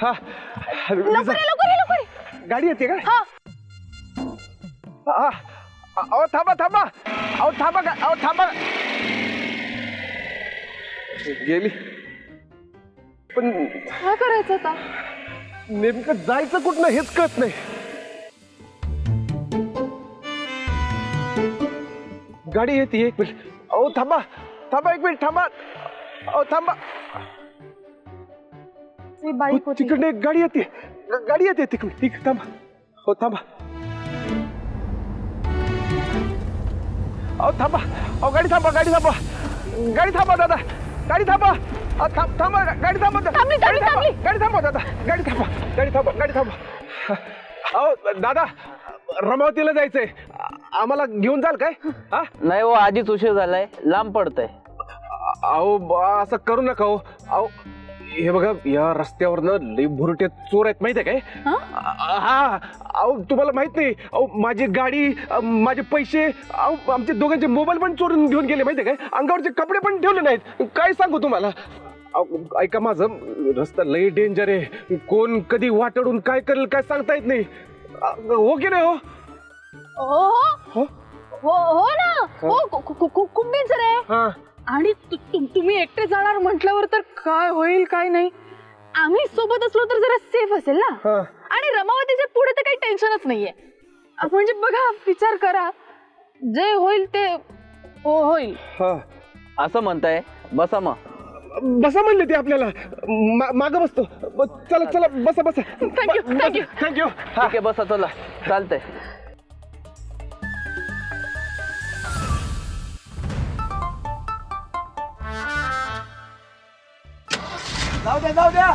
हा लवकर ये, लवकर ये, लवकर ये. गाडी येते का? हा हा अहो थांबा थांबा अहो थांबा अहो थांबा. गेली. पण काय करायचं आता? नेमकं जायचं कुठनं हेच कळत नाही. गाडी येते, एक मिनिट. अहो थांबा थांबा, एक मिनिट थांबा. अहो थांबा. ती बाईक होती. तिकडे एक गाडी येते, गाडी येते तिकडे. ठीक थांबा. हो थांबा. अहो थांबा. अहो गाडी थांबा, गाडी थांबा, गाडी थांबा दादा, गाडी थांबा. थांबा गाडी थांबा. थांबली, थांबली, थांबली. गाडी थांबा दादा, गाडी थांबा, गाडी थांबा, गाडी थांबा. अहो दादा, रमावतीला जायचंय, आम्हाला घेऊन जाल काय? हा नाही हो, आधीच उशीर झालाय, लांब पडतंय. अहो असं करू नका हो. अहो हे बघा, या रस्त्यावरनं लई भुरटे चोर आहेत माहिती आहे काय? हा अहो तुम्हाला माहित नाही. अहो माझी गाडी, माझे पैसे, अहो आमचे दोघांचे मोबाईल पण चोरून घेऊन गेले माहिती आहे काय? अंगावरचे कपडे पण ठेवले नाहीत. काय सांगू तुम्हाला. ऐका माझं, रस्ता लई डेंजर आहे. कोण कधी वाटडून काय करेल काय सांगता येत नाही. हो की नाही? हो हो हो हो ना. हो खूप डेंजर आहे. हा आणि तुम्ही एकटे जाणार म्हटल्यावर तर काय होईल काय नाही. आम्ही सोबत असलो तर जरा सेफ असेल ना. आणि रमावतीच्या पुढे तर काही टेन्शनच नाहीये. म्हणजे बघा, विचार करा, जे होईल ते होईल. असं म्हणताय, बसा मग. बसा म्हणले ते आपल्याला. मागं बसतो. चला चला बसा बसा. Thank you thank you thank you. ठीक आहे, बसा, चला, चालतंय. जाऊ द्या जाऊ द्या.